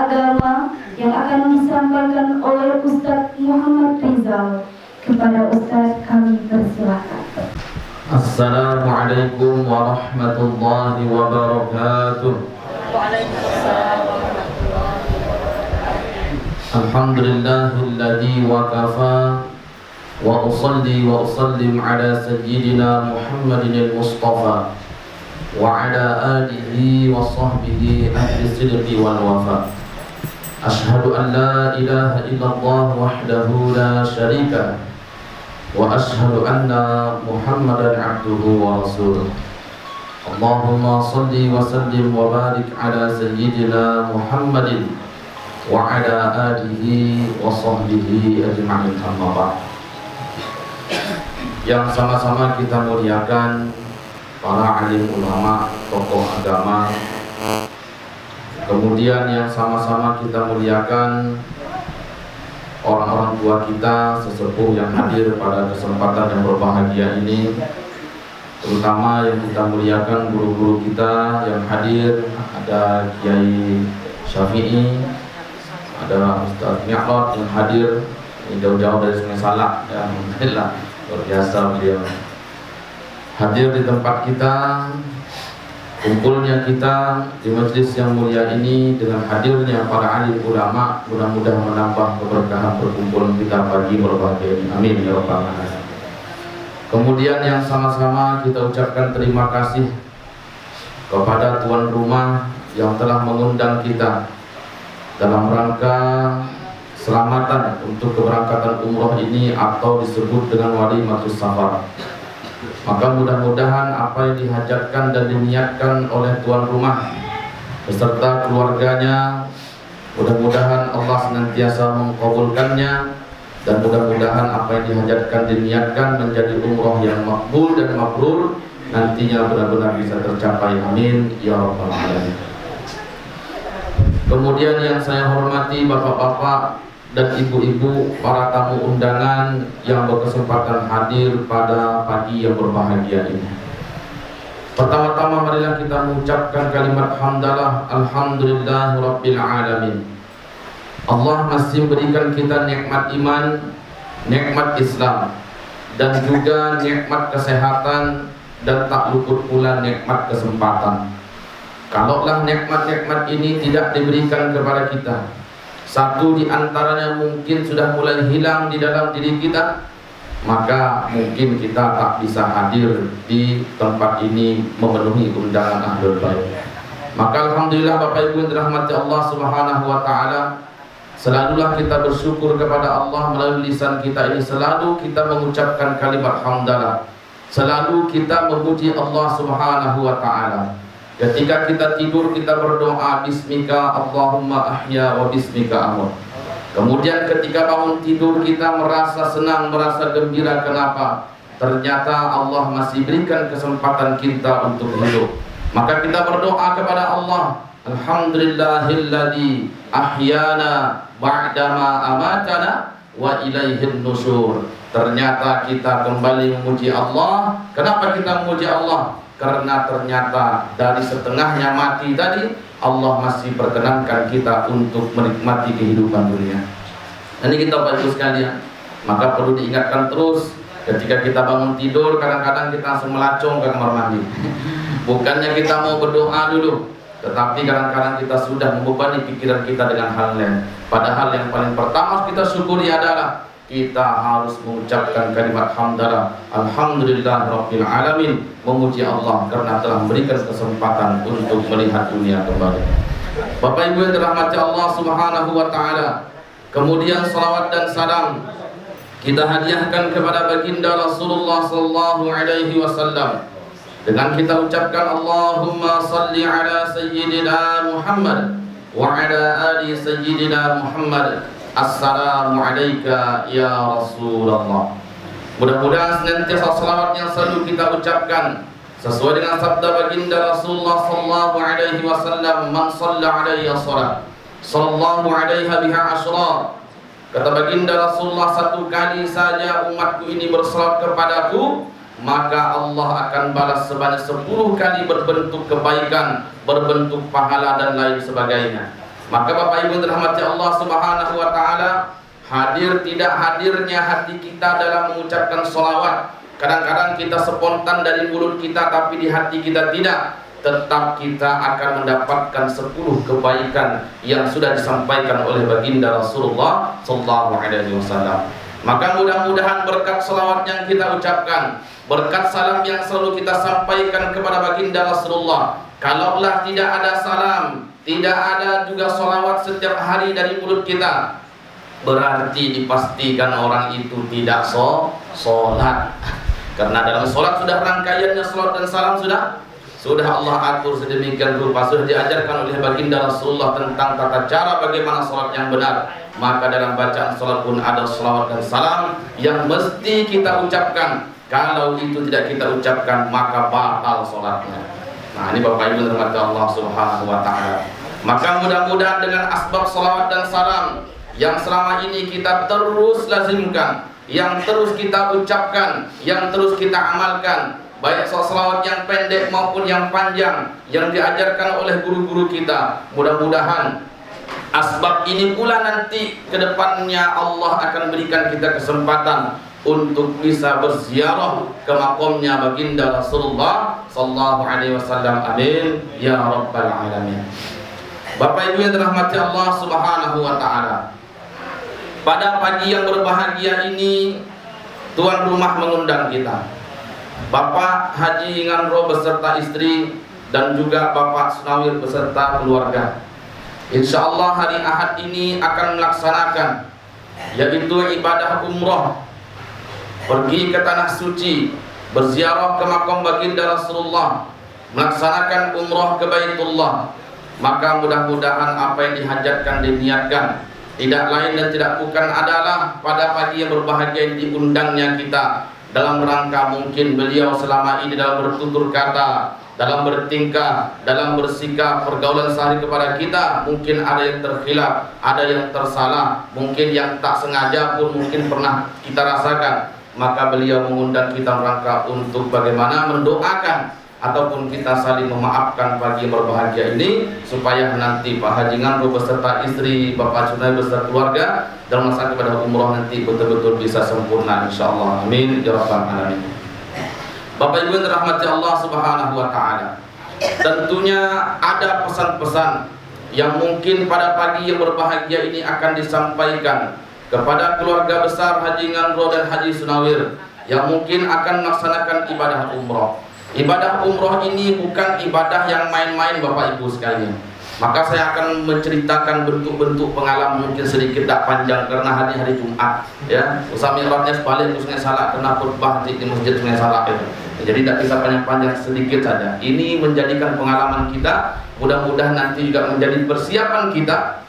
agama yang akan disampaikan oleh Ustadz Muhammad Rizal. Kepada Ustadz kami persilakan. Assalamualaikum warahmatullahi wabarakatuh. Waalaikumsalam warahmatullahi wabarakatuh. Alhamdulillahilladzi wa kafa wa usalli wa usallim ala sayyidina Muhammadin al-Mustafa wa ala alihi wa sahbihi ahli sidqi wal wafa. Ashhadu an la ilaha illallah wahdahu la syarika wa ashhadu anna Muhammadan abduhu wa rasuluh. Allahumma salli wa sallim wa barik ala sayyidina Muhammadin wa ala alihi wa sahbihi ajma'in, amma ba'd. Yang sama-sama kita muliakan para alim ulama, tokoh agama. Kemudian yang sama-sama kita muliakan orang-orang tua kita, sesepuh yang hadir pada kesempatan yang berbahagia ini. Terutama yang kita muliakan guru-guru kita yang hadir. Ada Kiai Syafi'i, ada Ustaz Mi'raj yang hadir. Ini jauh-jauh dari Sungai Salak. Ya, alhamdulillah, luar biasa beliau hadir di tempat kita. Kumpulnya kita di majlis yang mulia ini dengan hadirnya para alim ulama, mudah-mudahan menambah keberkahan perkumpulan kita pagi berbahagia ini. Amin ya rabbal alamin. Kemudian yang sama-sama kita ucapkan terima kasih kepada tuan rumah yang telah mengundang kita dalam rangka selamatan untuk keberangkatan umroh ini atau disebut dengan walimatus safar. Maka mudah-mudahan apa yang dihajatkan dan diniatkan oleh tuan rumah beserta keluarganya, mudah-mudahan Allah senantiasa mengkabulkannya, dan mudah-mudahan apa yang dihajatkan diniatkan menjadi umroh yang makbul dan mabrur nantinya benar-benar bisa tercapai. Amin ya rabbal alamin. Kemudian yang saya hormati bapak-bapak dan ibu-ibu, para tamu undangan yang berkesempatan hadir pada pagi yang berbahagia ini. Pertama-tama marilah kita mengucapkan kalimat hamdalah, alhamdulillah rabbil alamin. Allah masih berikan kita nikmat iman, nikmat Islam, dan juga nikmat kesehatan, dan tak luput pula nikmat kesempatan. Kalaulah nikmat-nikmat ini tidak diberikan kepada kita, satu di antaranya mungkin sudah mulai hilang di dalam diri kita, maka mungkin kita tak bisa hadir di tempat ini memenuhi undangan Ahlul Bait. Maka alhamdulillah Bapak Ibu yang dirahmati Allah Subhanahu wa taala, selalulah kita bersyukur kepada Allah melalui lisan kita ini. Selalu kita mengucapkan kalimat hamdalah, selalu kita memuji Allah Subhanahu wa taala. Ketika kita tidur kita berdoa bismika Allahumma ahya wa bismika amut. Kemudian ketika bangun tidur kita merasa senang, merasa gembira. Kenapa? Ternyata Allah masih berikan kesempatan kita untuk hidup. Maka kita berdoa kepada Allah, alhamdulillahilladzi ahyana ba'dama amatana wa ilaihin nusyur. Ternyata kita kembali memuji Allah. Kenapa kita memuji Allah? Karena ternyata dari setengahnya mati tadi, Allah masih perkenankan kita untuk menikmati kehidupan dunia. Ini kita Bapak Ibu sekalian, maka perlu diingatkan terus. Ketika kita bangun tidur, kadang-kadang kita langsung melacong ke kamar mandi. Bukannya kita mau berdoa dulu, tetapi kadang-kadang kita sudah membebani pikiran kita dengan hal lain. Padahal yang paling pertama kita syukuri adalah kita harus mengucapkan kalimat hamdalah, alhamdulillah rabbil alamin, memuji Allah karena telah memberikan kesempatan untuk melihat dunia kembali. Bapak Ibu yang dirahmati Allah Subhanahu wa taala, kemudian salawat dan salam kita hadiahkan kepada baginda Rasulullah sallallahu alaihi wasallam dengan kita ucapkan Allahumma salli ala sayyidina Muhammad wa ala ali sayyidina Muhammad. Assalamualaikum ya Rasulullah. Mudah-mudahan senantiasa salawat yang selalu kita ucapkan sesuai dengan sabda baginda Rasulullah sallallahu alaihi wasallam, man shalla alaihi salat sallallahu alaiha biha asyra. Kata baginda Rasulullah, satu kali saja umatku ini bersalat kepadaku, maka Allah akan balas sebanyak 10 kali berbentuk kebaikan, berbentuk pahala dan lain sebagainya. Maka Bapak Ibu dirahmati Allah Subhanahu wa taala, hadir tidak hadirnya hati kita dalam mengucapkan sholawat. Kadang-kadang kita spontan dari mulut kita tapi di hati kita tidak. Tetap kita akan mendapatkan 10 kebaikan yang sudah disampaikan oleh baginda Rasulullah sallallahu alaihi wasallam. Maka mudah-mudahan berkat salawat yang kita ucapkan, berkat salam yang selalu kita sampaikan kepada baginda Rasulullah, kalaulah tidak ada salam, tidak ada juga salawat setiap hari dari mulut kita, berarti dipastikan orang itu tidak sholat. Karena dalam sholat sudah rangkaiannya sholat dan salam sudah Allah atur sedemikian rupa, sudah diajarkan oleh baginda Rasulullah tentang tata cara bagaimana sholat yang benar. Maka dalam bacaan sholat pun ada sholawat dan salam yang mesti kita ucapkan. Kalau itu tidak kita ucapkan maka batal sholatnya. Nah ini Bapak Ibu dirahmati Allah Subhanahu wa ta'ala. Maka mudah-mudahan dengan asbab sholawat dan salam yang selama ini kita terus lazimkan, yang terus kita ucapkan, yang terus kita amalkan, baik sholawat yang pendek maupun yang panjang yang diajarkan oleh guru-guru kita, mudah-mudahan asbab ini pula nanti kedepannya Allah akan berikan kita kesempatan untuk bisa berziarah ke makamnya baginda Rasulullah sallallahu alaihi wasallam. Amin ya rabbal alamin. Bapak Ibu yang dirahmati Allah Subhanahu wa taala, pada pagi yang berbahagia ini tuan rumah mengundang kita, Bapak Haji Nganro beserta istri dan juga Bapak Sunawir beserta keluarga. Insya Allah hari Ahad ini akan melaksanakan yaitu ibadah umroh, pergi ke tanah suci, berziarah ke makam baginda Rasulullah, melaksanakan umroh ke Baitullah. Maka mudah-mudahan apa yang dihajatkan diniatkan tidak lain dan tidak bukan adalah pada pagi yang berbahagia yang diundangnya kita, dalam rangka mungkin beliau selama ini dalam bertutur kata, dalam bertingkah, dalam bersikap, pergaulan sehari kepada kita mungkin ada yang terkhilaf, ada yang tersalah, mungkin yang tak sengaja pun mungkin pernah kita rasakan. Maka beliau mengundang kita rangka untuk bagaimana mendoakan ataupun kita saling memaafkan pagi yang berbahagia ini, supaya nanti Pak Haji Nganro beserta istri, Bapak Sunai beserta keluarga dalam masa kepada umroh nanti betul-betul bisa sempurna insyaallah. Amin ya rabbal alamin. Bapak Ibu yang dirahmati Allah Subhanahu wa taala, tentunya ada pesan-pesan yang mungkin pada pagi yang berbahagia ini akan disampaikan kepada keluarga besar Haji Nganro dan Haji Sunawir yang mungkin akan melaksanakan ibadah umroh. Ibadah umroh ini bukan ibadah yang main-main Bapak Ibu sekalian. Maka saya akan menceritakan bentuk-bentuk pengalaman mungkin sedikit tak panjang karena hari-hari Jumat ya. Usah mi'rajnya sebalik ke Sungai Salak kena khutbah di Masjid Sungai Salak itu. Jadi tidak bisa panjang-panjang, sedikit saja. Ini menjadikan pengalaman kita, mudah-mudahan nanti juga menjadi persiapan kita.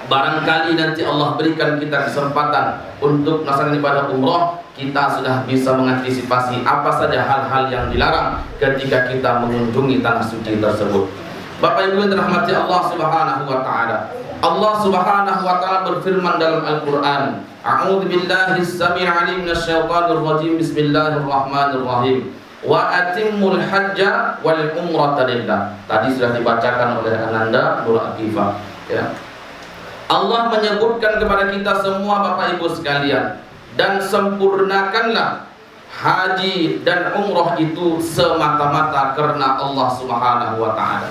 Barangkali nanti Allah berikan kita kesempatan untuk melaksanakan ibadah umroh, kita sudah bisa mengantisipasi apa saja hal-hal yang dilarang ketika kita mengunjungi tanah suci tersebut. Bapak Ibu yang dirahmati Allah Subhanahu wa taala, Allah Subhanahu wa taala berfirman dalam Al-Qur'an, A'udzu billahi as-sami'il 'alim minasyaitonir rajim. Bismillahirrahmanirrahim. Wa atimmul hajja wal umrata lillah. Tadi sudah dibacakan oleh Ananda Nur Akifah ya. Allah menyebutkan kepada kita semua Bapak Ibu sekalian, dan sempurnakanlah haji dan umroh itu semata-mata karena Allah Subhanahu wa taala.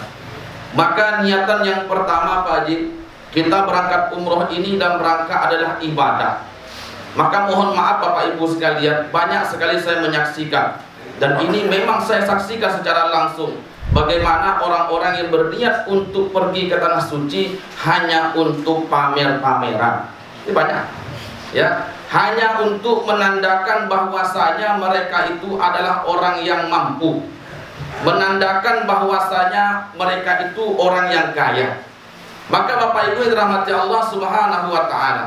Maka niatan yang pertama Pak Haji, kita berangkat umroh ini dalam rangka adalah ibadah. Maka mohon maaf Bapak Ibu sekalian, banyak sekali saya menyaksikan, dan ini memang saya saksikan secara langsung, bagaimana orang-orang yang berniat untuk pergi ke tanah suci hanya untuk pamer-pameran. Ini banyak ya, hanya untuk menandakan bahwasanya mereka itu adalah orang yang mampu, menandakan bahwasanya mereka itu orang yang kaya. Maka Bapak Ibu yang dirahmati Allah Subhanahu wa taala,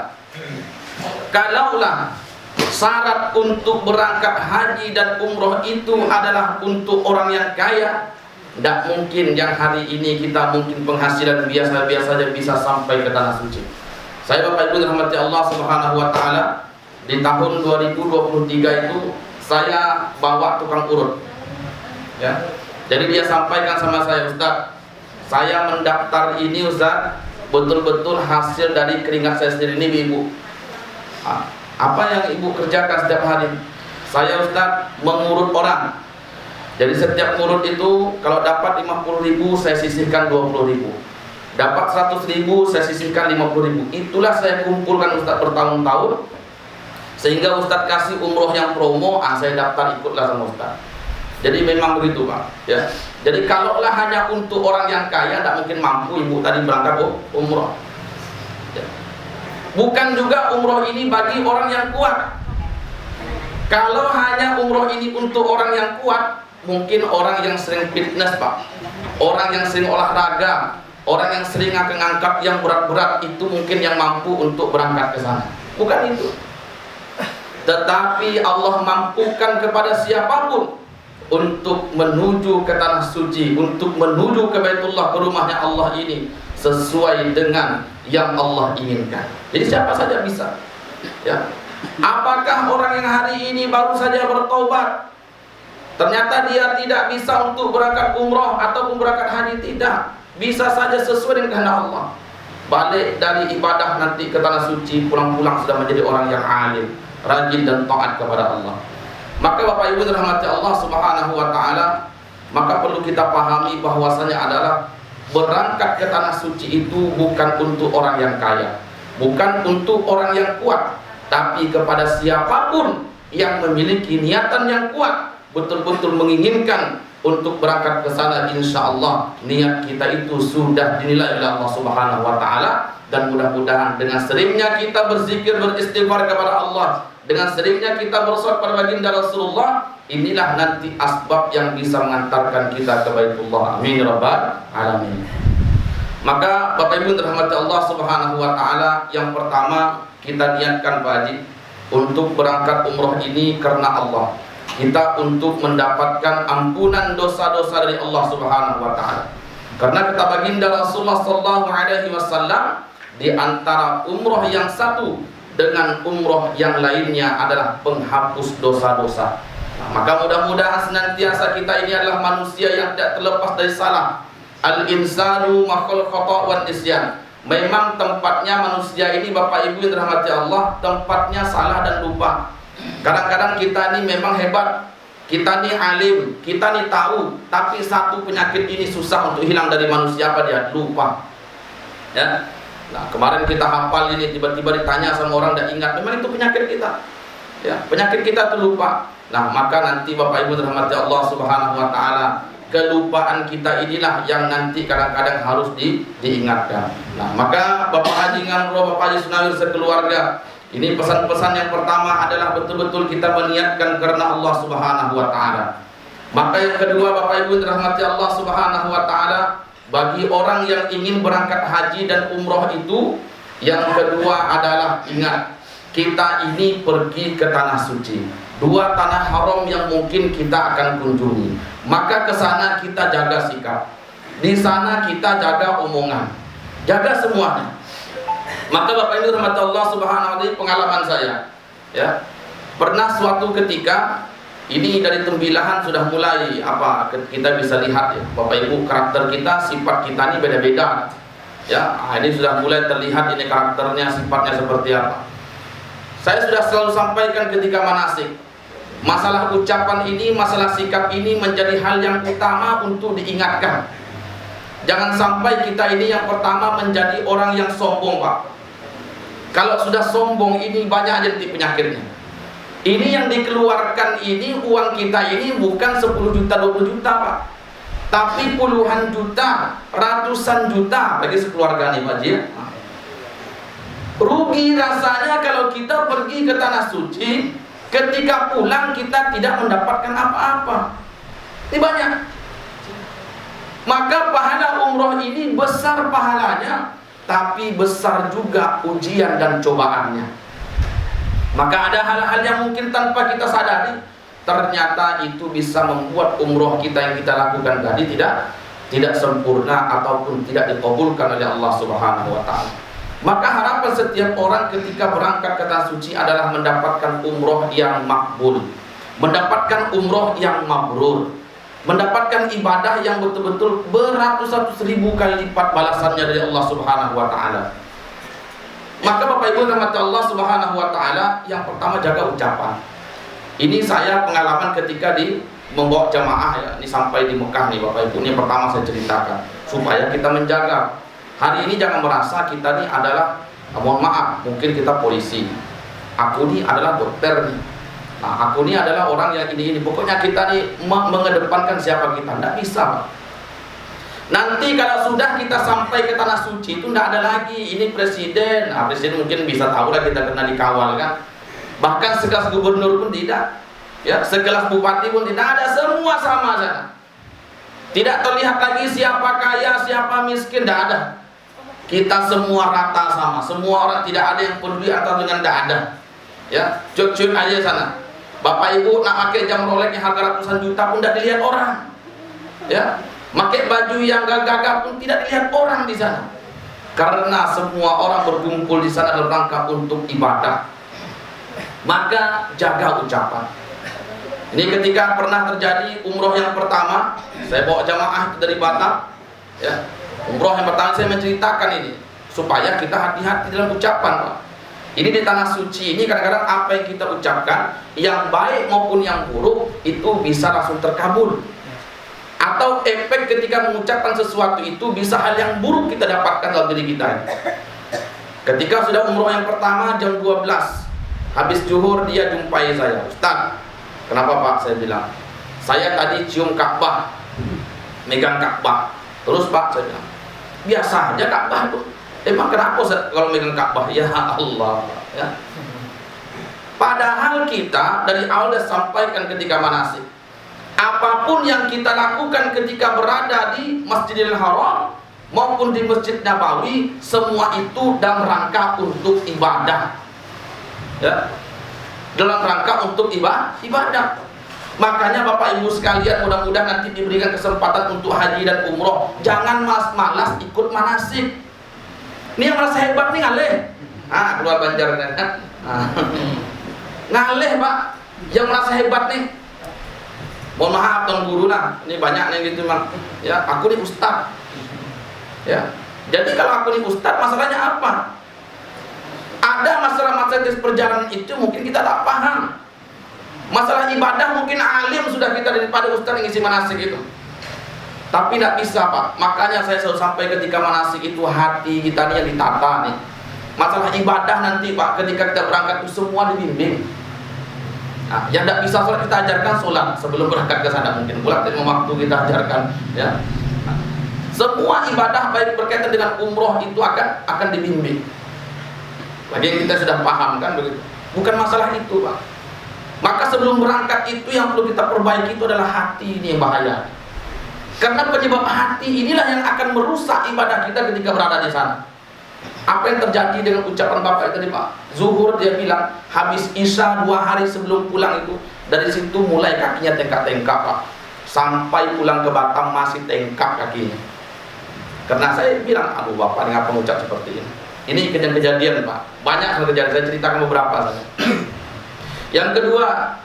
kalaulah syarat untuk berangkat haji dan umroh itu adalah untuk orang yang kaya, tidak mungkin yang hari ini kita mungkin penghasilan biasa-biasa saja bisa sampai ke tanah suci. Saya Bapak Ibu dirahmati Allah Subhanahu wa taala, di tahun 2023 itu saya bawa tukang urut. Ya. Jadi dia sampaikan sama saya, Ustaz, saya mendaftar ini Ustaz betul-betul hasil dari keringat saya sendiri ini, Ibu. Apa yang Ibu kerjakan setiap hari? Saya, Ustaz, mengurut orang. Jadi setiap ngurut itu kalau dapat 50.000 saya sisihkan 20.000. Dapat 100.000 saya sisihkan 50.000. Itulah saya kumpulkan, Ustaz, bertahun-tahun. Sehingga Ustaz kasih umroh yang promo, saya daftar ikutlah sama Ustaz. Jadi memang begitu, Pak. Ya. Jadi kalaulah hanya untuk orang yang kaya, tidak mungkin mampu Ibu tadi berangkat umroh. Ya. Bukan juga umroh ini bagi orang yang kuat. Kalau hanya umroh ini untuk orang yang kuat, mungkin orang yang sering fitness, Pak, orang yang sering olahraga, orang yang sering angkat yang berat-berat, itu mungkin yang mampu untuk berangkat ke sana. Bukan itu. Tetapi Allah mampukan kepada siapapun untuk menuju ke tanah suci, untuk menuju ke Baitullah, ke rumahnya Allah ini, sesuai dengan yang Allah inginkan. Jadi siapa saja bisa. Ya. Apakah orang yang hari ini baru saja bertobat, ternyata dia tidak bisa untuk berangkat umroh ataupun berangkat haji? Tidak. Bisa saja sesuai dengan kehendak Allah. Balik dari ibadah nanti ke tanah suci, pulang-pulang sudah menjadi orang yang alim, rajin dan taat kepada Allah. Maka Bapak Ibu dirahmati Allah Subhanahu wa taala, maka perlu kita pahami bahwasanya adalah berangkat ke tanah suci itu bukan untuk orang yang kaya, bukan untuk orang yang kuat, tapi kepada siapapun yang memiliki niatan yang kuat, betul-betul menginginkan untuk berangkat ke sana, insya Allah niat kita itu sudah dinilai oleh Allah Subhanahu wa taala. Dan mudah-mudahan dengan seringnya kita berzikir, beristighfar kepada Allah, dengan seringnya kita bersolat pada baginda Rasulullah, inilah nanti asbab yang bisa mengantarkan kita ke Baitullah. Amin rabbal alamin. Maka Bapak Ibu dirahmati Allah Subhanahu wa taala, yang pertama kita niatkan Pak Haji untuk berangkat umroh ini karena Allah. Kita untuk mendapatkan ampunan dosa-dosa dari Allah Subhanahu wa taala. Karena kata baginda Rasulullah sallallahu alaihi wasallam, di antara umroh yang satu dengan umroh yang lainnya adalah penghapus dosa-dosa. Maka mudah-mudahan senantiasa kita ini adalah manusia yang tidak terlepas dari salah. Al-insanu makhul khata' wan nisyan. Memang tempatnya manusia ini, Bapak Ibu yang dirahmati Allah, tempatnya salah dan lupa. Kadang-kadang kita ini memang hebat, kita ini alim, kita ini tahu, tapi satu penyakit ini susah untuk hilang dari manusia, apa dia? Lupa. Ya. Nah, kemarin kita hafal ini, tiba-tiba ditanya sama orang tidak ingat. Memang itu penyakit kita. Ya, penyakit kita itu lupa. Nah, maka nanti Bapak Ibu dirahmati Allah Subhanahu wa taala, kelupaan kita inilah yang nanti kadang-kadang harus diingatkan. Nah, maka Bapak Haji Ngamro, Bapak Haji Sunawir sekeluarga, ini pesan-pesan yang pertama adalah betul-betul kita meniatkan karena Allah Subhanahu wa taala. Maka yang kedua, Bapak Ibu dirahmati Allah Subhanahu wa taala, bagi orang yang ingin berangkat haji dan umroh itu, yang kedua adalah ingat, kita ini pergi ke tanah suci, dua tanah haram yang mungkin kita akan kunjungi. Maka ke sana kita jaga sikap, di sana kita jaga omongan, jaga semuanya. Maka Bapak Ibu rahmat Allah Subhanahu wa taala, pengalaman saya, ya, pernah suatu ketika ini dari tembilahan sudah mulai kita bisa lihat, ya, Bapak Ibu, karakter kita, sifat kita ini beda-beda. Ya, ini sudah mulai terlihat ini karakternya, sifatnya seperti apa. Saya sudah selalu sampaikan ketika manasik, masalah ucapan ini, masalah sikap ini menjadi hal yang utama untuk diingatkan. Jangan sampai kita ini yang pertama menjadi orang yang sombong, Pak. Kalau sudah sombong ini banyak jadi penyakitnya. Ini yang dikeluarkan ini, uang kita ini bukan 10 juta, 20 juta, Pak, tapi puluhan juta, ratusan juta bagi sekeluarga nih, Pak Haji. Rugi rasanya kalau kita pergi ke tanah suci, ketika pulang kita tidak mendapatkan apa-apa. Ini banyak. Maka pahala umroh ini besar pahalanya, tapi besar juga ujian dan cobaannya. Maka ada hal-hal yang mungkin tanpa kita sadari, ternyata itu bisa membuat umroh kita yang kita lakukan tadi tidak sempurna ataupun tidak dikabulkan oleh Allah Subhanahu wa taala. Maka harapan setiap orang ketika berangkat ke tanah suci adalah mendapatkan umroh yang makbul, mendapatkan umroh yang mabrur. mendapatkan ibadah yang betul-betul beratus-ratus ribu kali lipat balasannya dari Allah Subhanahu wa taala. Maka Bapak Ibu rahmati Allah Subhanahu wa taala, yang pertama jaga ucapan. Ini saya pengalaman ketika membawa jamaah ya, ini sampai di Mekah nih Bapak Ibu. Ini yang pertama saya ceritakan supaya kita menjaga. Hari ini jangan merasa kita nih adalah, mohon maaf, mungkin kita polisi. Aku nih adalah dokter nih. Nah, aku nih adalah orang yang ini. Pokoknya kita nih mengedepankan siapa kita. Tidak bisa, Pak. Nanti kalau sudah kita sampai ke tanah suci itu tidak ada lagi ini presiden. Nah, presiden mungkin bisa tahu lah kita kena dikawal kan. Bahkan sekelas gubernur pun tidak. Ya, sekelas bupati pun tidak ada, semua sama saja. Tidak terlihat lagi siapa kaya, siapa miskin, tidak ada. Kita semua rata sama, semua orang, tidak ada yang peduli atau dengan tidak ada. Ya, cuek-cuek aja sana. Bapak Ibu nak pakai jam Rolex yang harga ratusan juta pun tidak dilihat orang. Ya, pakai baju yang gagah-gagah pun tidak dilihat orang di sana. Karena semua orang berkumpul di sana dalam rangka untuk ibadah. Maka jaga ucapan. Ini ketika pernah terjadi umroh yang pertama, saya bawa jamaah itu dari Batam. Ya, umroh yang pertama saya menceritakan ini supaya kita hati-hati dalam ucapan, Pak. Ini di tanah suci ini kadang-kadang apa yang kita ucapkan, yang baik maupun yang buruk itu bisa langsung terkabul. Atau efek ketika mengucapkan sesuatu itu bisa hal yang buruk kita dapatkan dalam diri kita. Ketika sudah umroh yang pertama jam 12, habis zuhur dia jumpai saya, Ustaz, kenapa Pak? Saya bilang, saya tadi cium Ka'bah, megang Ka'bah. Terus Pak, saya bilang, biasa aja Ka'bah tuh. Emang kenapa kalau megang Ka'bah? Ya Allah, ya. Padahal kita dari awal sudah sampaikan ketika manasik, apapun yang kita lakukan ketika berada di Masjidil Haram maupun di Masjid Nabawi, semua itu dalam rangka untuk ibadah. Ya, dalam rangka untuk ibadah. Makanya Bapak Ibu sekalian, mudah-mudahan nanti diberikan kesempatan untuk haji dan umroh, jangan malas-malas ikut manasik. Ini yang merasa hebat nih ngaleh. Keluar Banjar kan. Ngaleh Pak, yang merasa hebat nih. Mohon maaf Tuan Guru lah, ini banyak yang gitu Mang. Ya, aku nih ustaz. Ya. Jadi kalau aku nih ustaz, masalahnya apa? Ada masalah-masalah di perjalanan itu mungkin kita tak paham. Masalah ibadah mungkin alim sudah kita daripada ustaz yang ngisi manasik itu. Tapi tidak bisa Pak. Makanya saya selalu sampai ketika manasik itu hati kita nih yang ditata nih. Masalah ibadah nanti Pak, ketika kita berangkat itu semua dibimbing. Nah, yang tidak bisa sholat kita ajarkan sholat sebelum berangkat ke sana, mungkin pula waktu kita ajarkan. Ya. Nah, semua ibadah baik berkaitan dengan umroh itu akan dibimbing. Bagi yang kita sudah paham kan begitu. Bukan masalah itu Pak. Maka sebelum berangkat itu yang perlu kita perbaiki itu adalah hati ini yang bahaya. Karena penyebab hati inilah yang akan merusak ibadah kita ketika berada di sana. Apa yang terjadi dengan ucapan Bapak tadi Pak? Zuhur dia bilang habis Isya 2 hari sebelum pulang itu, dari situ mulai kakinya tengkak-tengkak Pak. Sampai pulang ke Batam masih tengkak kakinya. Karena saya bilang, aduh Bapak ngapa mengucap seperti ini? Ini kejadian Pak. Banyak kejadian, saya ceritakan beberapa saja. Yang kedua,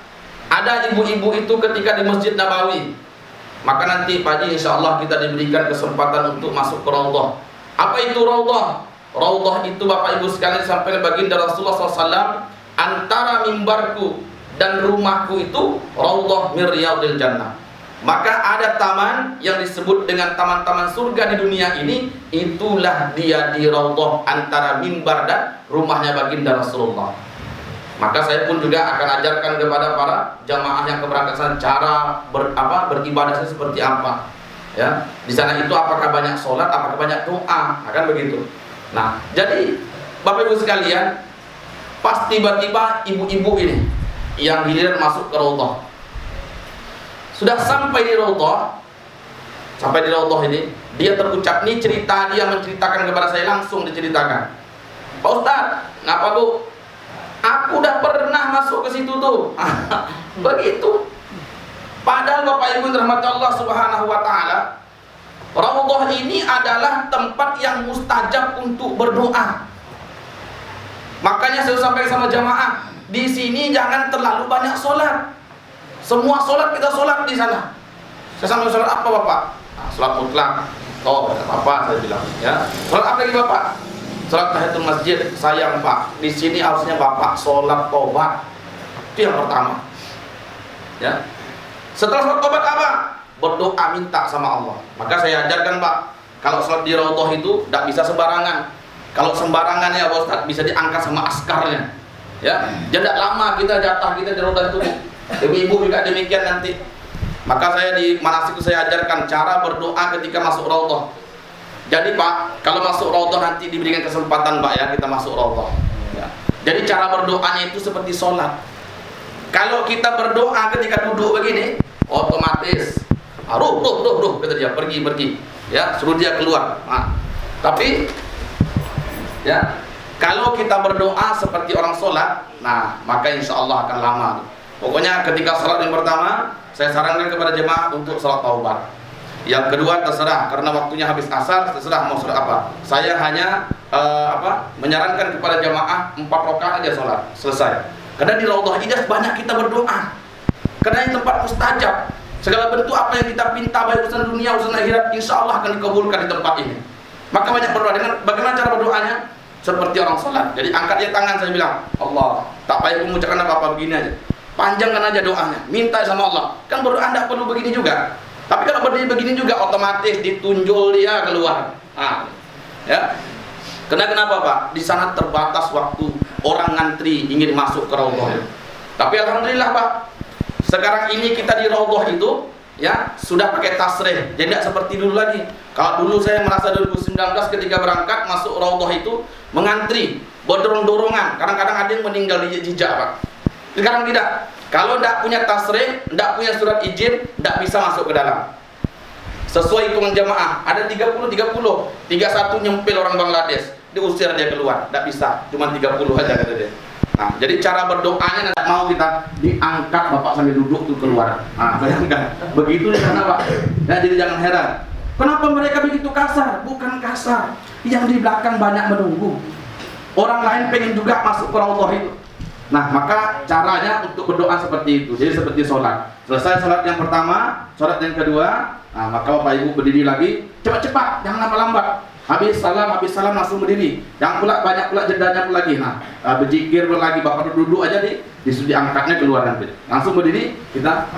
ada ibu-ibu itu ketika di Masjid Nabawi. Maka nanti pagi insya Allah kita diberikan kesempatan untuk masuk ke Raudhah. Apa itu Raudhah? Raudhah itu Bapak Ibu sekalian sampaikan baginda Rasulullah SAW, antara mimbarku dan rumahku itu Raudhah min riyadil jannah. Maka ada taman yang disebut dengan taman-taman surga di dunia ini, itulah dia di Raudhah antara mimbar dan rumahnya baginda Rasulullah. Maka saya pun juga akan ajarkan kepada para jamaah yang keberangkatan cara beribadah seperti apa. Ya, di sana itu apakah banyak sholat, apakah banyak doa, akan begitu. Nah, jadi Bapak Ibu sekalian, pas tiba-tiba ibu-ibu ini yang giliran masuk ke Raudhah. Sudah sampai di Raudhah, ini dia terucap nih cerita, dia menceritakan kepada saya, langsung diceritakan. Pak Ustaz, kenapa Bu? Aku udah pernah masuk ke situ tuh. Begitu. Padahal Bapak Ibu dirahmati Allah Subhanahu wa taala, Raudhah ini adalah tempat yang mustajab untuk berdoa. Makanya saya sampaikan sama jamaah, di sini jangan terlalu banyak sholat. Semua sholat kita sholat di sana. Saya sambil sholat apa bapak? Nah, sholat mutlak. Oh, tidak apa-apa saya bilang. Ya. Sholat apa lagi bapak? Sholat tahiyatul masjid. Sayang pak, di sini harusnya bapak sholat tobat. Itu yang pertama. Ya. Setelah sholat tobat apa? Berdoa minta sama Allah. Maka saya ajarkan pak, kalau sholat di raudhah itu tidak bisa sembarangan. Kalau sembarangan ya Ustaz bisa diangkat sama askarnya. Ya, tidak lama kita jatah kita di raudhah itu. Ibu-ibu juga demikian nanti. Maka saya di manasik saya ajarkan cara berdoa ketika masuk raudhah. Jadi Pak, kalau masuk raudhah nanti diberikan kesempatan Pak ya kita masuk raudhah. Ya. Jadi cara berdoanya itu seperti sholat. Kalau kita berdoa ketika duduk begini, otomatis ruh kata dia pergi ya suruh dia keluar. Nah, tapi ya kalau kita berdoa seperti orang sholat, nah maka insya Allah akan lama. Pokoknya ketika sholat yang pertama saya sarankan kepada jemaah untuk sholat taubat. Yang kedua terserah karena waktunya habis asar, terserah mau sholat apa. Saya hanya menyarankan kepada jemaah 4 rakaat aja sholat selesai. Karena di Raudhah Hijaz banyak kita berdoa. Karena ini tempat mustajab. Segala bentuk apa yang kita pinta baik urusan dunia, urusan akhirat, insya Allah akan dikabulkan di tempat ini. Maka banyak berdoa. Dengan bagaimana cara berdoanya? Seperti orang sholat. Jadi angkat dia tangan, saya bilang Allah, tak payah mengucapkan apa-apa, begini aja. Panjangkan aja doanya, minta sama Allah. Kan berdoa tidak perlu begini juga. Tapi kalau berdiri begini juga otomatis ditunjul dia keluar. Nah, ya. Kenapa Pak? Di sana terbatas waktu orang ngantri ingin masuk ke raudhah. Tapi alhamdulillah Pak, sekarang ini kita di raudhah itu ya sudah pakai tasrih. Jadi tidak seperti dulu lagi. Kalau dulu saya merasa 2019 ketika berangkat masuk raudhah itu mengantri, berdorong-dorongan. Kadang-kadang ada yang meninggal di jejak Pak. Sekarang tidak. Kalau tidak punya tasrih, tidak punya surat izin, tidak bisa masuk ke dalam. Sesuai hitungan jamaah, ada 30, 31 nyempil orang Bangladesh, diusir dia keluar, tidak bisa, cuma 30 aja kata dia. Nah, jadi cara berdoanya tidak mau kita diangkat bapak sambil duduk tuh keluar. Nah, bayangkan, begitu di sana Pak. Ya, jadi jangan heran. Kenapa mereka begitu kasar? Bukan kasar, yang di belakang banyak menunggu. Orang lain pengen juga masuk ke raudhah itu. Nah, maka caranya untuk berdoa seperti itu. Jadi seperti sholat. Selesai sholat yang pertama, sholat yang kedua, nah, maka Bapak Ibu berdiri lagi, cepat-cepat, jangan lambat-lambat. Habis salam langsung berdiri. Jangan pula banyak pula jedanya pula lagi. Nah, berzikir lagi, Bapak duduk aja diangkatnya keluar nanti. Langsung berdiri, kita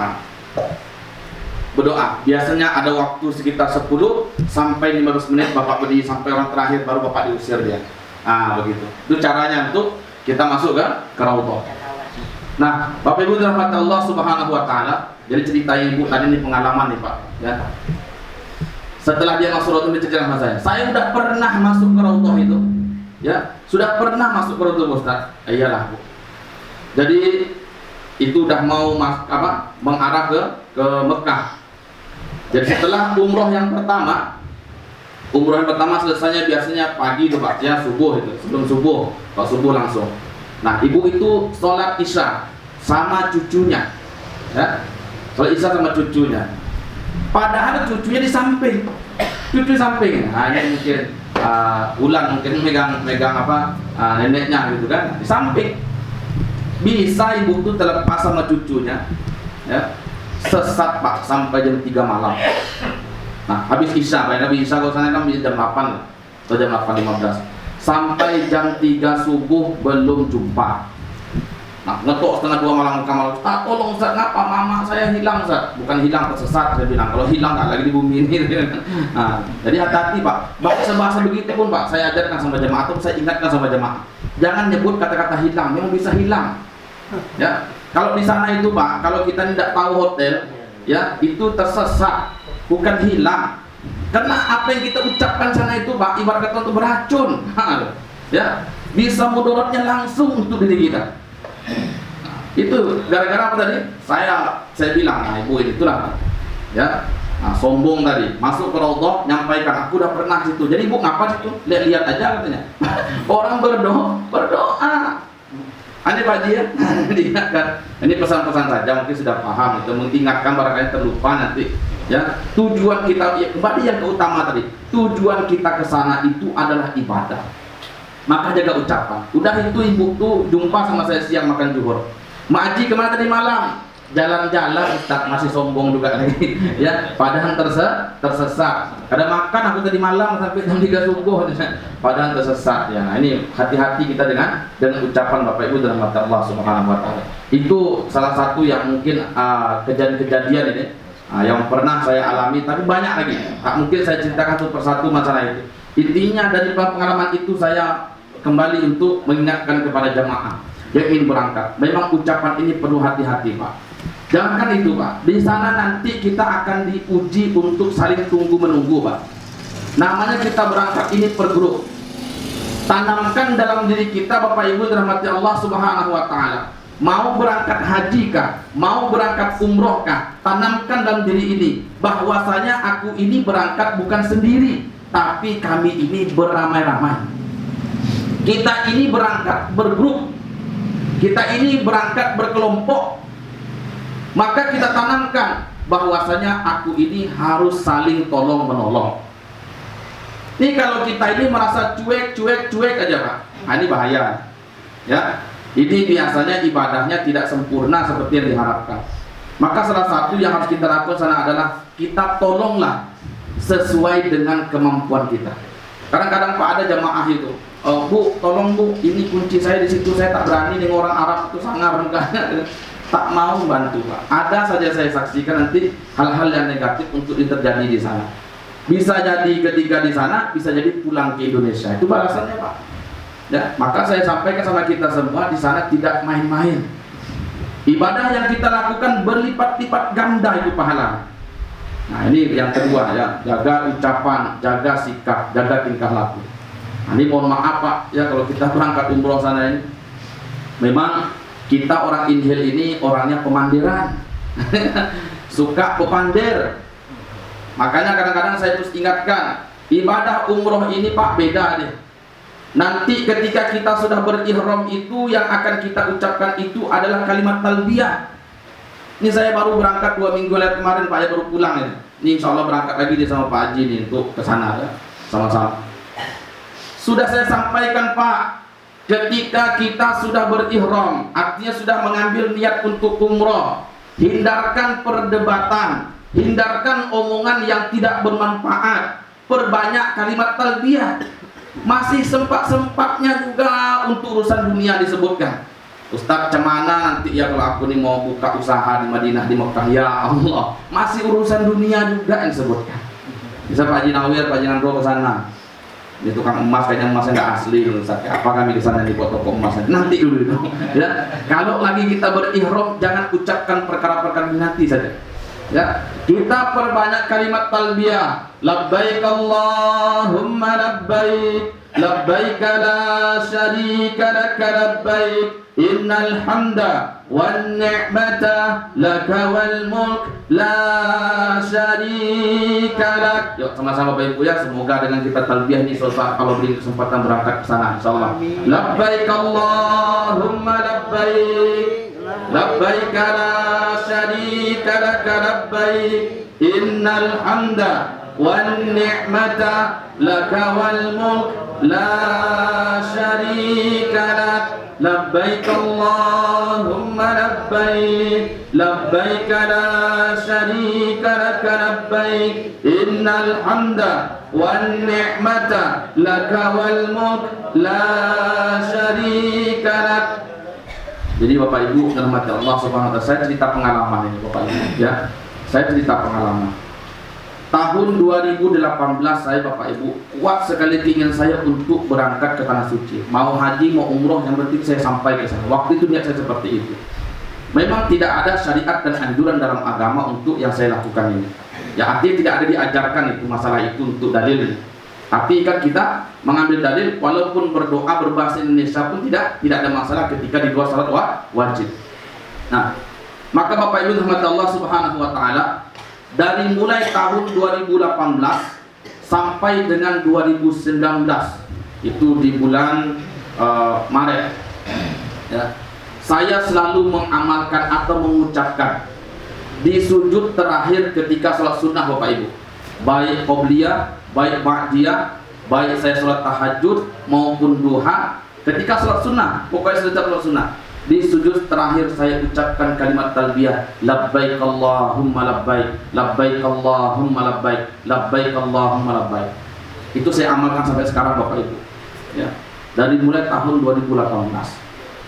berdoa. Biasanya ada waktu sekitar 10 sampai 15 menit Bapak berdiri sampai orang terakhir baru Bapak diusir dia. Nah, begitu. Itu caranya untuk kita masuk ke raudhah. Nah, Bapak Ibu dirahmati Allah Subhanahu wa taala. Jadi cerita ibu tadi ini pengalaman nih, Pak, ya. Setelah dia masuk raudhah dia cerita sama saya. Saya sudah pernah masuk ke raudhah itu. Ya, sudah pernah masuk ke raudhah Ustaz. Iyalah, Bu. Jadi itu udah mau mengarah ke Mekah. Jadi setelah umroh yang pertama selesainya biasanya pagi tuh Pak, ya subuh itu, sebelum subuh, kalau subuh langsung. Nah, ibu itu sholat isya sama cucunya, ya, sholat isya sama cucunya. Padahal cucunya di samping, hanya mungkin Ulan mungkin megang neneknya gitu kan, di samping. Bisa ibu tuh terlepas sama cucunya, ya, sesat Pak sampai jam 3 malam. Nah, habis isya, habis isya kalau sana kan jam 8 atau jam 8.15 sampai jam 3 subuh belum jumpa. Nah, ngetok setengah 2 malam kamar. Tolong Ustaz, ngapa mama saya hilang Ustaz? Bukan hilang, tersesat saya bilang. Kalau hilang nggak lagi di bumi ini. Nah, jadi hati-hati Pak. Bahasa begitu pun Pak, saya ajarkan sama jemaah atau saya ingatkan sama jemaah. Jangan nyebut kata-kata hilang, memang bisa hilang. Ya, kalau di sana itu Pak, kalau kita tidak tahu hotel, ya itu tersesat. Bukan hilang, karena apa yang kita ucapkan sana itu Pak, ibarat kata itu beracun, ya, bisa mudaratnya langsung untuk diri kita. Nah, itu gara-gara apa tadi? Saya bilang, nah ibu ini itulah, ya, nah, sombong tadi, masuk ke raudhah, nyampaikan, aku udah pernah situ. Jadi ibu ngapa situ? Lihat aja katanya. Orang berdoa. Ini Pak Ji ya, diingatkan. Ini pesan-pesan saja, mungkin sudah paham itu, mengingatkan barangkali terlupa nanti. Ya, tujuan kita kembali yang utama tadi. Tujuan kita ke sana itu adalah ibadah. Maka jaga ucapan. Udah itu ibu tuh jumpa sama saya siang makan zuhur. Mak Haji kemana tadi malam? jalan-jalan Ustaz masih sombong juga lagi ya, padahal tersesat. Kada makan aku tadi malam sampai jam 3 subuh padahal tersesat ya. Nah, ini hati-hati kita dengan ucapan Bapak Ibu dalam mata Allah Subhanahu wa taala. Itu salah satu yang mungkin kejadian-kejadian ini yang pernah saya alami, tapi banyak lagi. Mungkin saya ceritakan satu persatu masalah itu. Intinya dari pengalaman itu saya kembali untuk mengingatkan kepada jamaah yang ingin berangkat. Memang ucapan ini perlu hati-hati, Pak. Jangankan itu, Pak. Di sana nanti kita akan diuji untuk saling tunggu-menunggu, Pak. Namanya kita berangkat ini per grup. Tanamkan dalam diri kita, Bapak Ibu dirahmati Allah Subhanahu wa taala. Mau berangkat haji kah? Mau berangkat umroh kah? Tanamkan dalam diri ini bahwasanya aku ini berangkat bukan sendiri, tapi kami ini beramai-ramai. Kita ini berangkat bergrup. Kita ini berangkat berkelompok. Maka kita tanamkan bahwasanya aku ini harus saling tolong menolong. Ini kalau kita ini merasa cuek aja, Pak. Nah, ini bahaya. Ya. Ini biasanya ibadahnya tidak sempurna seperti yang diharapkan. Maka salah satu yang harus kita lakukan sana adalah kita tolonglah sesuai dengan kemampuan kita. Kadang-kadang Pak ada jamaah itu, Bu, tolong Bu, ini kunci saya di situ, saya tak berani nih orang Arab itu sangar mukanya. Tak mau bantu, Pak. Ada saja saya saksikan nanti hal-hal yang negatif untuk terjadi di sana. Bisa jadi ketika di sana, bisa jadi pulang ke Indonesia. Itu balasannya, Pak. Ya, maka saya sampaikan sama kita semua di sana tidak main-main. Ibadah yang kita lakukan berlipat-lipat ganda itu pahala. Nah, ini yang kedua ya, jaga ucapan, jaga sikap, jaga tingkah laku. Nah, ini mohon maaf, Pak, ya kalau kita berangkat umroh sana ini memang kita orang Inhil ini orangnya pemandiran. Suka pepandir. Makanya kadang-kadang saya terus ingatkan, ibadah umroh ini, Pak, beda nih. Nanti ketika kita sudah berihram itu yang akan kita ucapkan itu adalah kalimat talbiyah. Ini saya baru berangkat 2 minggu kemarin, Pak, ya baru pulang ya. Ini insya Allah berangkat lagi nih sama Pak Haji nih untuk ke sana ya. Sama-sama. Sudah saya sampaikan, Pak, ketika kita sudah berihram, artinya sudah mengambil niat untuk umroh, hindarkan perdebatan, hindarkan omongan yang tidak bermanfaat, perbanyak kalimat talbiyah. Masih sempat-sempatnya juga untuk urusan dunia disebutkan. Ustaz, cemana nanti ya kalau aku nih mau buka usaha di Madinah, di Mekah, ya Allah, masih urusan dunia juga yang disebutkan. Bisa Pak Haji Nawir, Pak Haji Nandro ke sana. Ini tukang emas, kayaknya emasnya nggak asli, Ustaz. Apa kami ke sana di toko emasnya? Nanti dulu itu. Ya, kalau lagi kita berihram, jangan ucapkan perkara-perkara nanti saja. Ya, kita perbanyak kalimat talbiyah. Labbaik Allahumma labbaik, labbaik la syarika lak labbaik, innal hamda wan ni'mata laka wal mulk la syarika lak. Yuk sama-sama Bapak Ibu ya, semoga dengan kita talbiyah ini suatu saat kalau beri kesempatan berangkat ke sana insyaallah. Labbaik Allahumma labbaik, labbaik la syarika lak labbaik, innal hamda wan ni'mata laka wal mulk la syarika lak. Labbaik Allahumma labbaik, labbaik la syarika lak labbaik, innal hamda wan ni'mata laka wal mulk la syarika lak. Jadi Bapak Ibu dirahmati Allah Subhanahu wa taala, saya cerita pengalaman ini Bapak Ibu ya. Saya cerita pengalaman. Tahun 2018 saya Bapak Ibu kuat sekali keinginan saya untuk berangkat ke tanah suci. Mau haji, mau umroh, yang penting saya sampai ke sana. Waktu itu niat saya seperti itu. Memang tidak ada syariat dan anjuran dalam agama untuk yang saya lakukan ini. Ya artinya tidak ada diajarkan itu masalah itu untuk dalil. Tapi kan kita mengambil dalil walaupun berdoa berbahasa Indonesia pun tidak ada masalah ketika di luar salat wajib. Nah, maka Bapak Ibu rahmat Allah Subhanahu wa taala, dari mulai tahun 2018 sampai dengan 2019 itu di bulan Maret ya, saya selalu mengamalkan atau mengucapkan di sujud terakhir ketika sholat sunnah Bapak Ibu, baik qobliyah, baik ba'diyah, baik saya sholat tahajud maupun duha, ketika sholat sunnah, pokoknya setiap sholat sunnah Di sujud terakhir saya ucapkan kalimat talbiyah, labbaik Allahumma labbaik, labbaik Allahumma labbaik, labbaik Allahumma labbaik. Itu saya amalkan sampai sekarang Bapak Ibu. Ya. Dari mulai tahun 2018.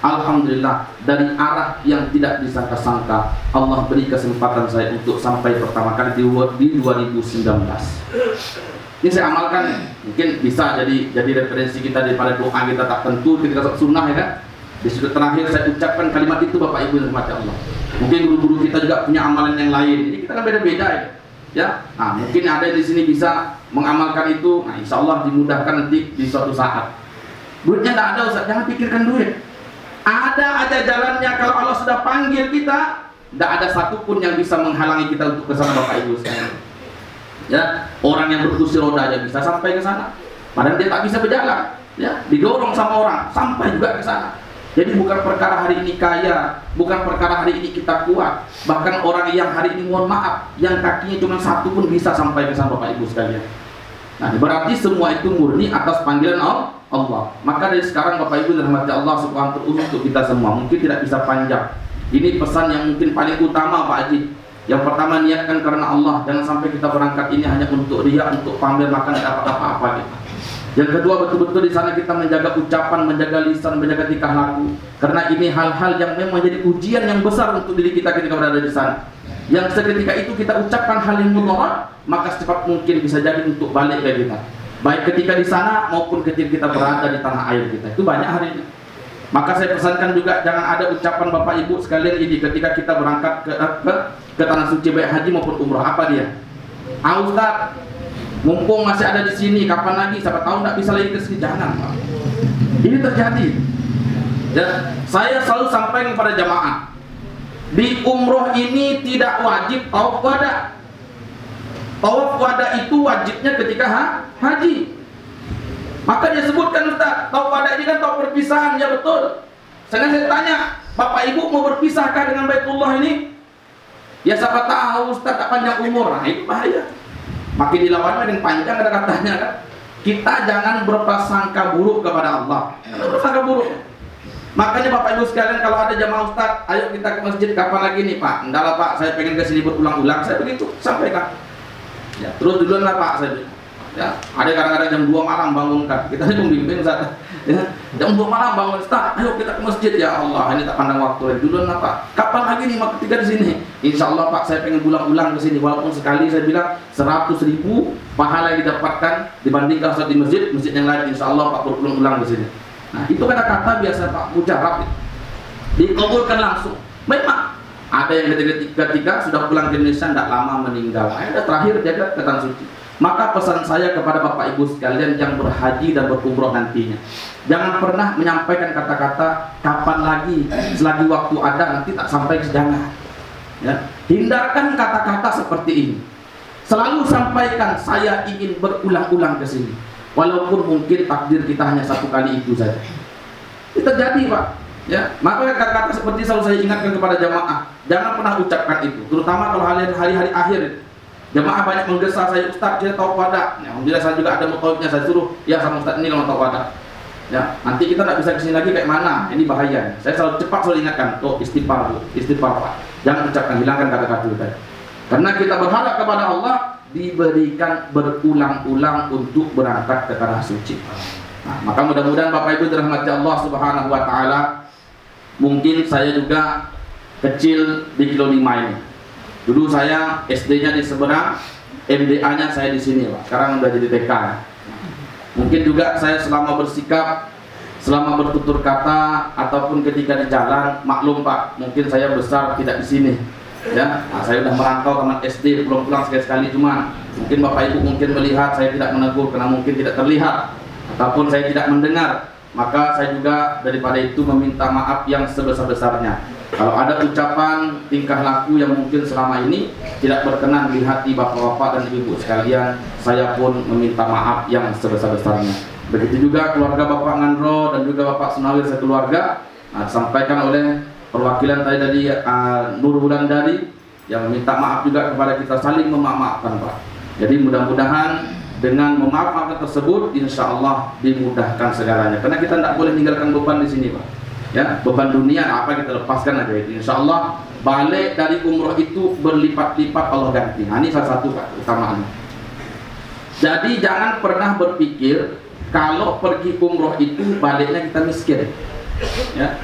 Alhamdulillah, dari arah yang tidak disangka-sangka Allah beri kesempatan saya untuk sampai pertama kali di 2019. Ini saya amalkan, mungkin bisa jadi referensi kita daripada doa kita tak tentu ketika sunnah, ya kan? Di sudut terakhir saya ucapkan kalimat itu Bapak Ibu yang dirahmati Allah. Mungkin guru-guru kita juga punya amalan yang lain. Jadi kita kan beda-beda, ya. Nah, mungkin ada di sini bisa mengamalkan itu. Nah, insya Allah dimudahkan nanti di suatu saat. Duitnya tidak ada, Ustaz, jangan pikirkan duit. Ada aja jalannya. Kalau Allah sudah panggil kita, tidak ada satupun yang bisa menghalangi kita untuk ke sana Bapak Ibu sekalian. Ya, orang yang berkursi roda aja bisa sampai ke sana. Padahal dia tak bisa berjalan, ya, didorong sama orang sampai juga ke sana. Jadi bukan perkara hari ini kaya, bukan perkara hari ini kita kuat. Bahkan orang yang hari ini, mohon maaf, yang kakinya cuma satu pun bisa sampai ke sana Bapak Ibu sekalian. Nah, berarti semua itu murni atas panggilan Allah. Maka dari sekarang Bapak Ibu dirahmati Allah Subhanahu wa ta'ala, untuk kita semua, mungkin tidak bisa panjang. Ini pesan yang mungkin paling utama Pak Haji. Yang pertama, niatkan karena Allah. Jangan sampai kita berangkat ini hanya untuk riya, untuk pamer, maka tidak dapat apa-apa gitu. Yang kedua, betul-betul di sana kita menjaga ucapan, menjaga lisan, menjaga tingkah laku. Karena ini hal-hal yang memang jadi ujian yang besar untuk diri kita ketika berada di sana. Yang seketika itu kita ucapkan hal yang mudarat, maka secepat mungkin bisa jadi untuk balik ke kita. Baik ketika di sana maupun ketika kita berada di tanah air kita. Itu banyak hari ini. Maka saya pesankan juga, jangan ada ucapan Bapak Ibu sekalian ini ketika kita berangkat ke tanah suci baik haji maupun umrah. Apa dia? Ustaz, mumpung masih ada di sini, kapan lagi? Siapa tahu tidak bisa lagi ke sini. Jangan, Pak. Ini terjadi. Ya, saya selalu sampaikan kepada jamaah, di umroh ini tidak wajib tawaf wada. Tawaf wada itu wajibnya ketika haji. Maka dia sebutkan, Ustaz, tawaf wada ini kan tawaf perpisahan. Ya betul. Saya tanya, Bapak Ibu mau berpisahkah dengan Baitullah ini? Ya siapa tahu Ustaz tak panjang umur. Nah, itu bahaya. Makin dilawan makin panjang ada katanya kan. Kita jangan berprasangka buruk kepada Allah. Berprasangka buruk. Makanya Bapak Ibu sekalian, kalau ada jamaah Ustaz, ayo kita ke masjid, kapan lagi nih Pak? Enggak lah Pak, saya pengen ke sini berulang-ulang. Saya begitu sampaikan. Ya, terus duluan lah Pak, saya bilang. Ya, ada kadang-kadang jam 2 malam bangunkan. Kita ini pembimbing Ustaz. Ya, jam 2 malam bangun, Ustaz, ayo kita ke masjid. Ya Allah, ini tak pandang waktu. Duluan lah Pak. Kapan lagi nih Mak ketiga di sini? Insya Allah Pak, saya pengen ulang-ulang ke sini. Walaupun sekali saya bilang 100.000 pahala yang didapatkan dibandingkan Ustaz di masjid yang lain. Insya Allah Pak berulang-ulang di sini. Nah, itu kata-kata biasa Pak, mujarab. Dikabulkan langsung. Memang ada yang ketika sudah pulang ke Indonesia tidak lama meninggal. Ada terakhir jaga ke tanah suci. Maka pesan saya kepada Bapak Ibu sekalian yang berhaji dan berumroh nantinya, jangan pernah menyampaikan kata-kata kapan lagi, selagi waktu ada, nanti tak sampai ke jangan. Ya. Hindarkan kata-kata seperti ini. Selalu sampaikan saya ingin berulang-ulang ke sini. Walaupun mungkin takdir kita hanya satu kali itu saja. Itu terjadi Pak. Ya, maka kata-kata seperti selalu saya ingatkan kepada jamaah, jangan pernah ucapkan itu, terutama kalau hari-hari akhir. Jamaah banyak menggesa saya, Ustaz, saya tahu pada. Ya, alhamdulillah saya juga ada mutawifnya, saya suruh, ya sama Ustaz ini kalau tahu pada. Ya, nanti kita tidak bisa kesini lagi kayak mana? Ini bahaya. Saya selalu ingatkan, istighfar Pak. Jangan ucapkan, hilangkan kata-kata itu. Karena kita berharap kepada Allah diberikan berulang-ulang untuk berangkat ke tanah suci. Nah, maka mudah-mudahan Bapak Ibu dirahmati Allah Subhanahu wa taala. Mungkin saya juga kecil di kilo 5 ini. Dulu saya SD-nya di seberang, MDA-nya saya di sini, Pak. Sekarang udah jadi TK. Mungkin juga saya selama bersikap, selama bertutur kata ataupun ketika di jalan, maklum Pak, mungkin saya besar tidak di sini. Ya, nah, saya sudah merantau tamat SD, belum pulang sekali-sekali, cuma mungkin Bapak Ibu mungkin melihat saya tidak menegur karena mungkin tidak terlihat ataupun saya tidak mendengar. Maka saya juga daripada itu meminta maaf yang sebesar-besarnya. Kalau ada ucapan tingkah laku yang mungkin selama ini tidak berkenan di hati bapak-bapak dan ibu sekalian, saya pun meminta maaf yang sebesar-besarnya. Begitu juga keluarga Bapak Ngandro dan juga Bapak Sunawir sekeluarga, disampaikan oleh perwakilan tadi dari Nur Wulandari yang meminta maaf juga kepada kita, saling memaafkan Pak. Jadi mudah-mudahan dengan memaafkan tersebut, insya Allah dimudahkan segalanya. Karena kita tidak boleh tinggalkan beban di sini Pak. Ya, beban dunia apa kita lepaskan aja itu. Insya Allah balik dari umroh itu berlipat-lipat Allah ganti. Nah, ini salah satu keutamaan. Jadi jangan pernah berpikir kalau pergi umroh itu baliknya kita miskin. Ya,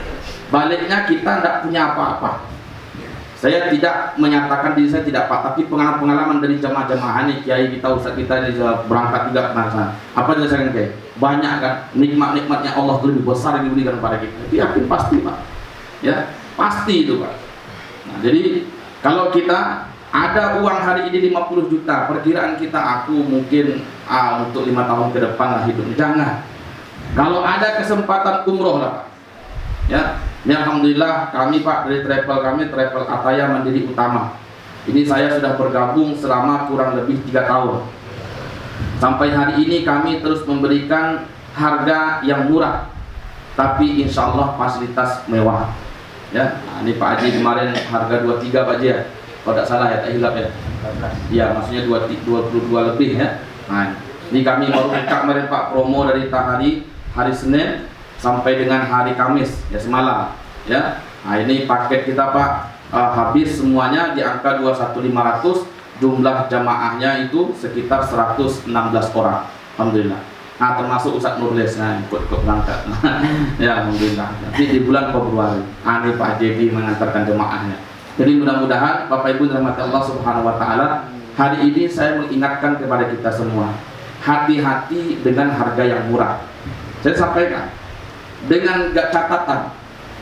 baliknya kita tidak punya apa-apa. Saya tidak menyatakan diri saya tidak pak, tapi pengalaman dari jamaah-jamaah ini, kiai kita, ustaz kita ini berangkat juga ke sana. Apa yang saya katakan? Banyak kan nikmat-nikmatnya Allah lebih besar yang diberikan kepada kita. Yakin pasti pak, ya pasti itu pak. Nah, jadi kalau kita ada uang hari ini 50 juta, perkiraan kita aku mungkin untuk 5 tahun ke depan lah hidup. Jangan. Kalau ada kesempatan umroh lah pak, ya. Ini alhamdulillah kami pak dari travel Ataya Mandiri Utama. Ini saya sudah bergabung selama kurang lebih 3 tahun. Sampai hari ini kami terus memberikan harga yang murah, tapi insya Allah fasilitas mewah. Ya, nah, ini Pak Haji kemarin harga 23 Pak Haji ya, kalau tidak salah ya, tak hilap ya. Ya, maksudnya 22 lebih ya. Nah, ini kami baru buka kemarin Pak promo dari hari Senin sampai dengan hari Kamis ya semalam ya. Nah ini paket kita Pak habis semuanya di angka 21.500, jumlah jamaahnya itu sekitar 116 orang alhamdulillah. Nah termasuk Ustaz Nurles ikut berangkat ya alhamdulillah. Nanti di bulan Februari ini Pak JB mengantarkan jemaahnya. Jadi mudah-mudahan Bapak Ibu dirahmati Allah Subhanahu wa taala, hari ini saya mengingatkan kepada kita semua, hati-hati dengan harga yang murah. Saya sampaikan dengan catatan,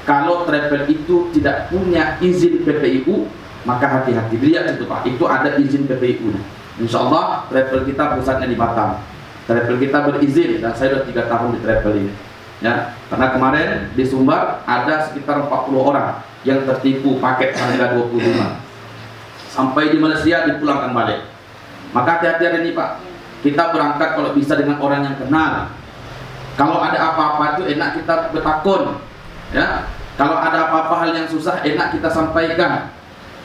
kalau travel itu tidak punya izin PPIU, maka hati-hati. Lihat itu Pak, itu ada izin PPIU. Insya Allah travel kita pusatnya di Batam. Travel kita berizin dan saya sudah 3 tahun di travel ini. Ya, karena kemarin di Sumbar ada sekitar 40 orang yang tertipu paket harga 25. Sampai di Malaysia dipulangkan balik. Maka hati-hati hari ini Pak. Kita berangkat kalau bisa dengan orang yang kenal. Kalau ada apa-apa itu enak kita bertakun, ya. Kalau ada apa-apa hal yang susah enak kita sampaikan,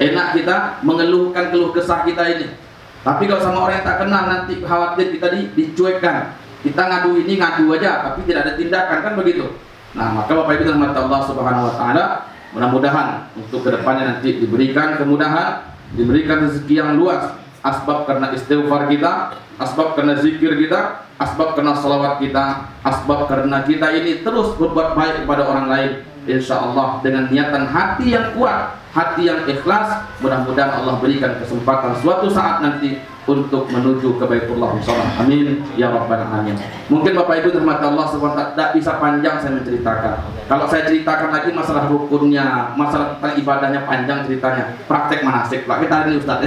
enak kita mengeluhkan keluh kesah kita ini. Tapi kalau sama orang yang tak kenal nanti khawatir kita dicuekkan. Kita ngadu ini ngadu aja, tapi tidak ada tindakan kan begitu. Nah maka Bapak Ibu dirahmati Allah Subhanahu Wa Taala, mudah-mudahan untuk kedepannya nanti diberikan kemudahan, diberikan rezeki yang luas. Asbab karena istighfar kita, asbab karena zikir kita, asbab karena salawat kita, asbab karena kita ini terus berbuat baik kepada orang lain. Insya Allah dengan niatan hati yang kuat, hati yang ikhlas, mudah-mudahan Allah berikan kesempatan suatu saat nanti untuk menuju ke Baitullah Shalah. Amin ya rabbal alamin. Mungkin Bapak Ibu dirahmati Allah Subhanahu wa taala, tidak bisa panjang saya menceritakan. Kalau saya ceritakan lagi masalah rukunnya, masalah tentang ibadahnya panjang ceritanya. Praktek manasik Pak kita ini Ustaz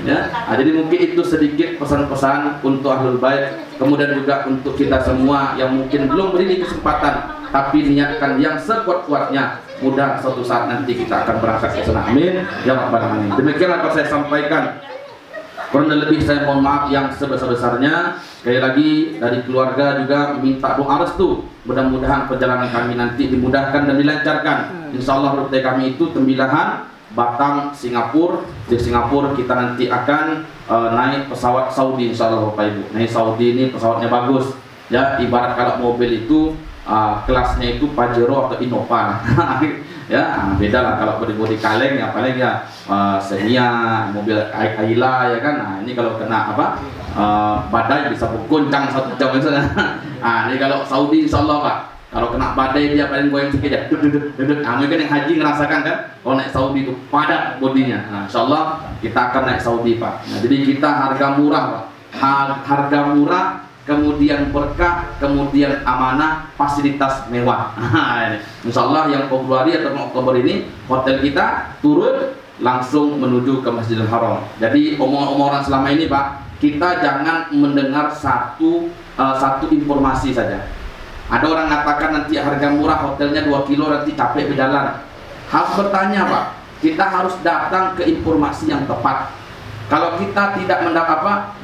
ya. Nah, jadi mungkin itu sedikit pesan-pesan untuk ahlul bait, kemudian juga untuk kita semua yang mungkin belum beri kesempatan, tapi niatkan yang sekuat-kuatnya. Mudah suatu saat nanti kita akan berangkat ke sana. Amin ya rabbal alamin. Demikianlah apa saya sampaikan. Kurang lebih saya mohon maaf yang sebesar-besarnya. Sekali lagi dari keluarga juga minta doa restu. Mudah-mudahan perjalanan kami nanti dimudahkan dan dilancarkan. Insya Allah rute kami itu Tembilahan, Batam, Singapura. Di Singapura kita nanti akan naik pesawat Saudi insya Allah Bapak Ibu. Naik Saudi ini pesawatnya bagus. Ya ibarat kalau mobil itu kelasnya itu Pajero atau Innova. Ya beda lah kalau bodi kaleng ya paling ya Xenia, mobil Ayla ya kan. Nah ini kalau kena apa badai bisa bergoncang 1 jam misalnya. Nah ini kalau Saudi insya Allah Pak, kalau kena badai dia paling goyang sedikit ya. Nah mungkin yang haji ngerasakan kan, kalau naik Saudi itu padat bodinya. Nah insya Allah kita akan naik Saudi Pak. Nah jadi kita harga murah Pak, harga murah, kemudian berkah, kemudian amanah, fasilitas mewah. Insya Allah yang Februari atau Oktober ini hotel kita turun langsung menuju ke Masjidil Haram. Jadi omongan-omongan selama ini Pak, kita jangan mendengar satu informasi saja. Ada orang mengatakan nanti harga murah hotelnya 2 kilo nanti capek berjalan. Harus bertanya Pak, kita harus datang ke informasi yang tepat. Kalau kita tidak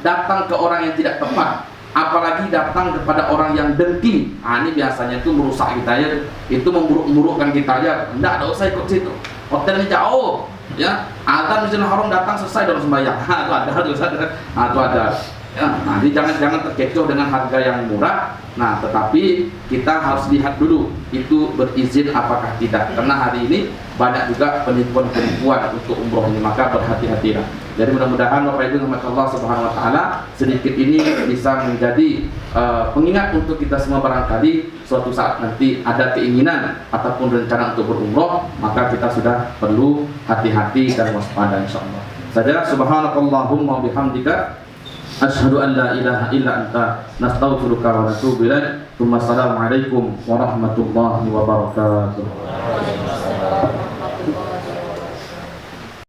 datang ke orang yang tidak tepat, apalagi datang kepada orang yang dengki, ini biasanya itu merusak kita ya, itu memburuk-burukkan kita ya. Tidak usah ikut situ. Hotelnya jauh, ya. Azan Masjidil Haram datang selesai dalam sembahyang. Itu ada. Ya, nah, jadi jangan terkecoh dengan harga yang murah. Nah, tetapi kita harus lihat dulu itu berizin apakah tidak. Karena hari ini banyak juga penipuan-penipuan untuk umroh ini, maka berhati-hatilah. Jadi mudah-mudahan Bapak Ibu rahmat Allah Subhanahu wa taala sedikit ini bisa menjadi pengingat untuk kita semua, barangkali suatu saat nanti ada keinginan ataupun rencana untuk berumroh, maka kita sudah perlu hati-hati dan waspada insyaallah. Saja subhanakallahumma bihamdika asyhadu an la ilaha illa anta nastaghfiruka wa natubu ilaik. Assalamualaikum warahmatullahi wabarakatuh.